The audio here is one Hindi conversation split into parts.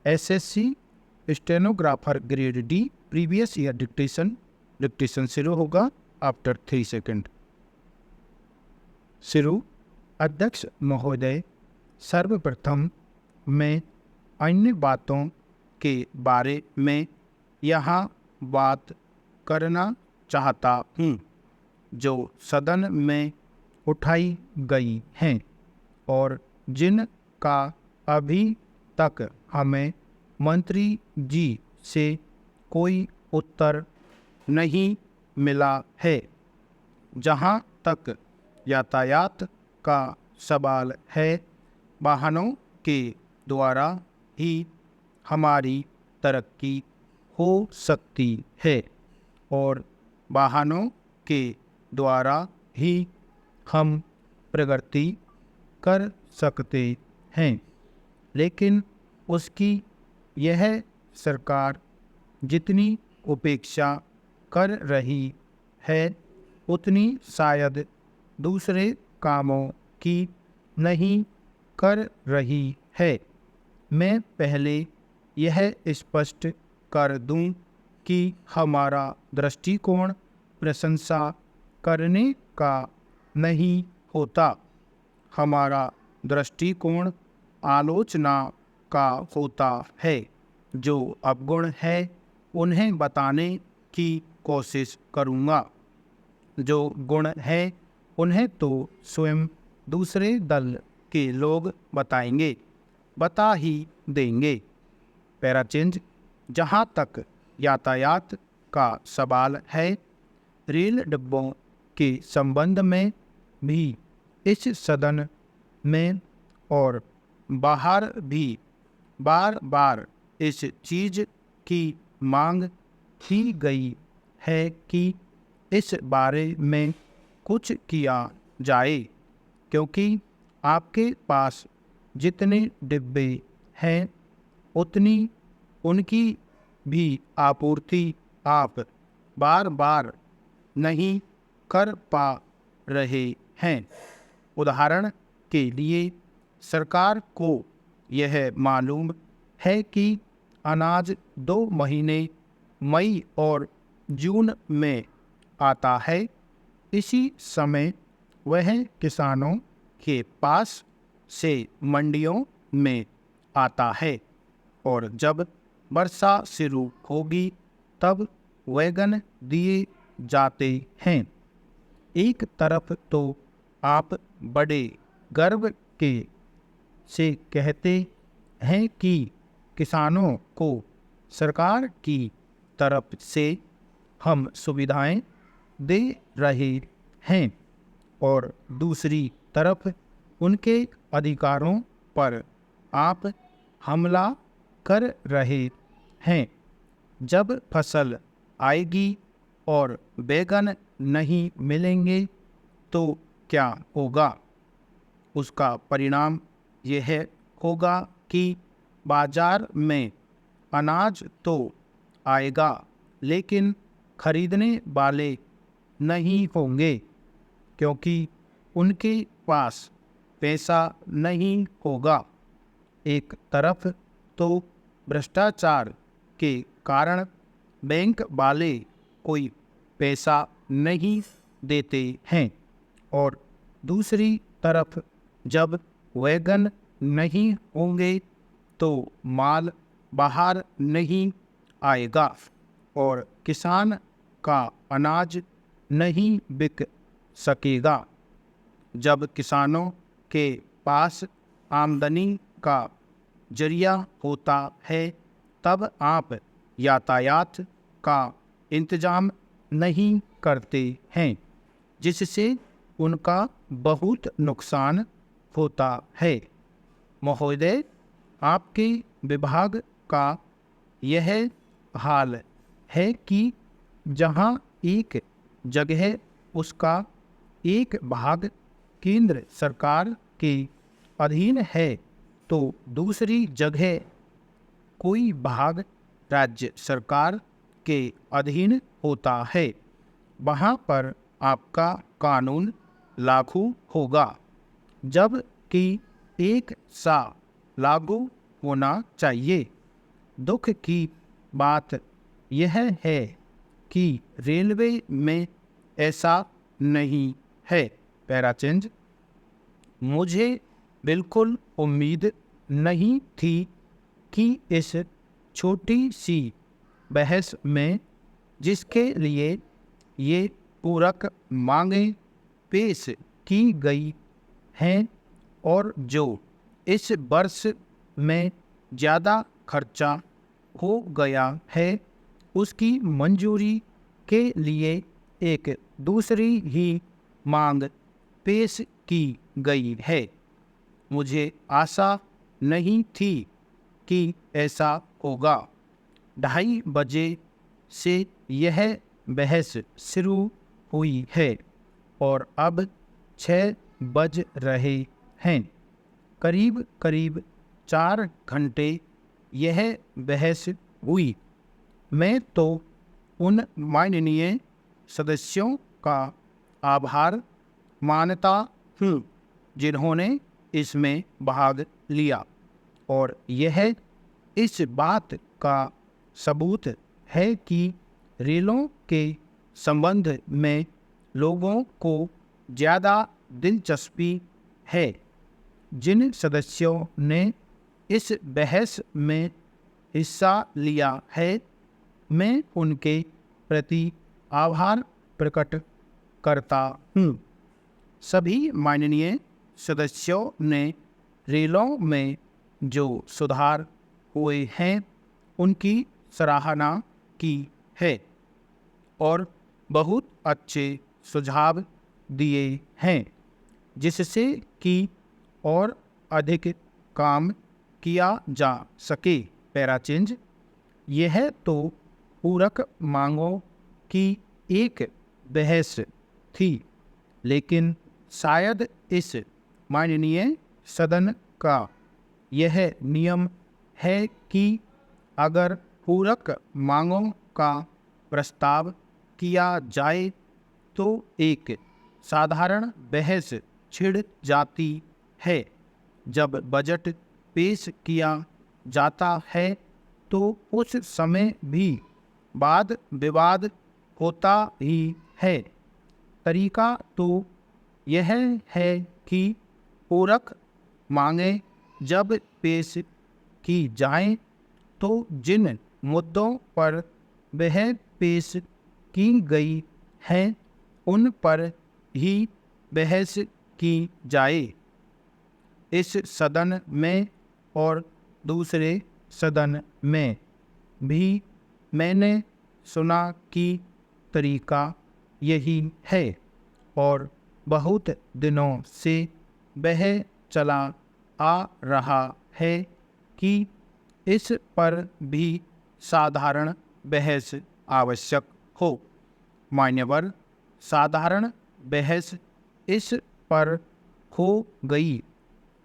SSC stenographer grade D previous year dictation शुरू होगा आफ्टर 3 सेकेंड। शुरू। अध्यक्ष महोदय, सर्वप्रथम मैं अन्य बातों के बारे में यहाँ बात करना चाहता हूँ जो सदन में उठाई गई हैं और जिनका अभी तक हमें मंत्री जी से कोई उत्तर नहीं मिला है। जहाँ तक यातायात का सवाल है, वाहनों के द्वारा ही हमारी तरक्की हो सकती है और वाहनों के द्वारा ही हम प्रगति कर सकते हैं। लेकिन उसकी यह सरकार जितनी उपेक्षा कर रही है उतनी शायद दूसरे कामों की नहीं कर रही है। मैं पहले यह स्पष्ट कर दूं कि हमारा दृष्टिकोण प्रशंसा करने का नहीं होता, हमारा दृष्टिकोण आलोचना का होता है। जो अवगुण है उन्हें बताने की कोशिश करूँगा, जो गुण है उन्हें तो स्वयं दूसरे दल के लोग बता ही देंगे। पैराचेंज। जहाँ तक यातायात का सवाल है, रेल डिब्बों के संबंध में भी इस सदन में और बाहर भी बार बार इस चीज़ की मांग की गई है कि इस बारे में कुछ किया जाए, क्योंकि आपके पास जितने डिब्बे हैं उतनी उनकी भी आपूर्ति आप बार बार नहीं कर पा रहे हैं। उदाहरण के लिए सरकार को यह मालूम है कि अनाज 2 महीने मई और जून में आता है। इसी समय वह किसानों के पास से मंडियों में आता है और जब वर्षा शुरू होगी तब वैगन दिए जाते हैं। एक तरफ तो आप बड़े गर्व के से कहते हैं कि किसानों को सरकार की तरफ से हम सुविधाएं दे रहे हैं और दूसरी तरफ उनके अधिकारों पर आप हमला कर रहे हैं। जब फसल आएगी और बैगन नहीं मिलेंगे तो क्या होगा? उसका परिणाम यह होगा कि बाजार में अनाज तो आएगा लेकिन खरीदने वाले नहीं होंगे, क्योंकि उनके पास पैसा नहीं होगा। एक तरफ तो भ्रष्टाचार के कारण बैंक वाले कोई पैसा नहीं देते हैं और दूसरी तरफ जब वैगन नहीं होंगे तो माल बाहर नहीं आएगा और किसान का अनाज नहीं बिक सकेगा। जब किसानों के पास आमदनी का जरिया होता है तब आप यातायात का इंतजाम नहीं करते हैं, जिससे उनका बहुत नुकसान होता है। महोदय, आपके विभाग का यह हाल है कि जहां एक जगह उसका एक भाग केंद्र सरकार के अधीन है तो दूसरी जगह कोई भाग राज्य सरकार के अधीन होता है। वहाँ पर आपका कानून लागू होगा, जब कि एक सा लागू होना चाहिए। दुख की बात यह है कि रेलवे में ऐसा नहीं है। Para change. मुझे बिल्कुल उम्मीद नहीं थी कि इस छोटी सी बहस में, जिसके लिए ये पूरक मांगें पेश की गई हैं और जो इस वर्ष में ज़्यादा खर्चा हो गया है, उसकी मंजूरी के लिए एक दूसरी ही मांग पेश की गई है। मुझे आशा नहीं थी कि ऐसा होगा। 2:30 बजे से यह बहस शुरू हुई है और अब 6 बज रहे हैं। करीब करीब 4 घंटे यह बहस हुई। मैं तो उन माननीय सदस्यों का आभार मानता हूँ जिन्होंने इसमें भाग लिया, और यह इस बात का सबूत है कि रेलों के संबंध में लोगों को ज़्यादा दिलचस्पी है। जिन सदस्यों ने इस बहस में हिस्सा लिया है, मैं उनके प्रति आभार प्रकट करता हूँ। सभी माननीय सदस्यों ने रेलों में जो सुधार हुए हैं उनकी सराहना की है और बहुत अच्छे सुझाव दिए हैं, जिससे कि और अधिक काम किया जा सके। Para change. यह तो पूरक मांगों की एक बहस थी, लेकिन शायद इस माननीय सदन का यह नियम है कि अगर पूरक मांगों का प्रस्ताव किया जाए तो एक साधारण बहस छिड़ जाती है। जब बजट पेश किया जाता है तो उस समय भी वाद विवाद होता ही है। तरीका तो यह है कि पूरक मांगें जब पेश की जाएं तो जिन मुद्दों पर वह पेश की गई हैं उन पर ही बहस की जाए। इस सदन में और दूसरे सदन में भी मैंने सुना कि तरीका यही है और बहुत दिनों से वह चला आ रहा है कि इस पर भी साधारण बहस आवश्यक हो। मान्यवर, साधारण बहस इस पर हो गई।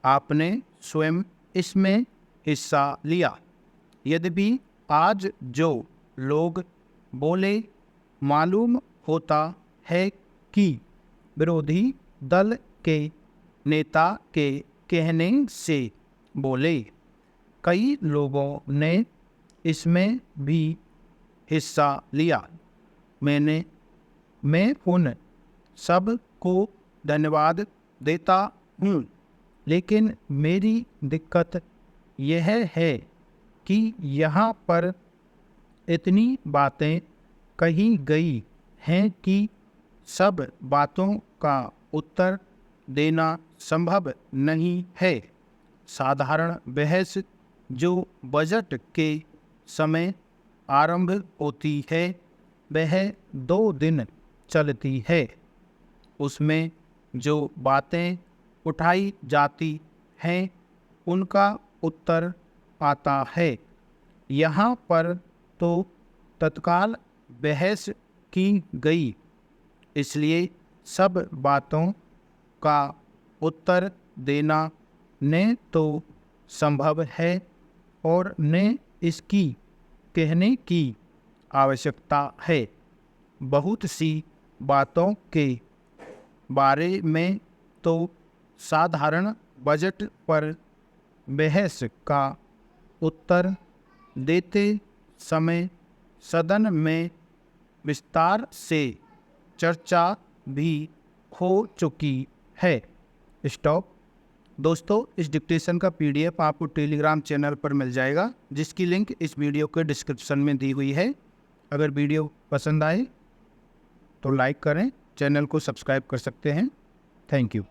आपने स्वयं इसमें हिस्सा लिया। यद्यपि आज जो लोग बोले, मालूम होता है कि विरोधी दल के नेता के कहने से बोले। कई लोगों ने इसमें भी हिस्सा लिया। मैं उन सब को धन्यवाद देता हूँ, लेकिन मेरी दिक्कत यह है कि यहाँ पर इतनी बातें कही गई हैं कि सब बातों का उत्तर देना संभव नहीं है। साधारण बहस जो बजट के समय आरंभ होती है वह 2 दिन चलती है। उसमें जो बातें उठाई जाती हैं उनका उत्तर आता है। यहाँ पर तो तत्काल बहस की गई, इसलिए सब बातों का उत्तर देना न तो संभव है और न इसकी कहने की आवश्यकता है। बहुत सी बातों के बारे में तो साधारण बजट पर बहस का उत्तर देते समय सदन में विस्तार से चर्चा भी हो चुकी है। स्टॉप। दोस्तों, इस डिक्टेशन का PDF आपको टेलीग्राम चैनल पर मिल जाएगा, जिसकी लिंक इस वीडियो के डिस्क्रिप्शन में दी हुई है। अगर वीडियो पसंद आए तो लाइक करें, चैनल को सब्सक्राइब कर सकते हैं। Thank you.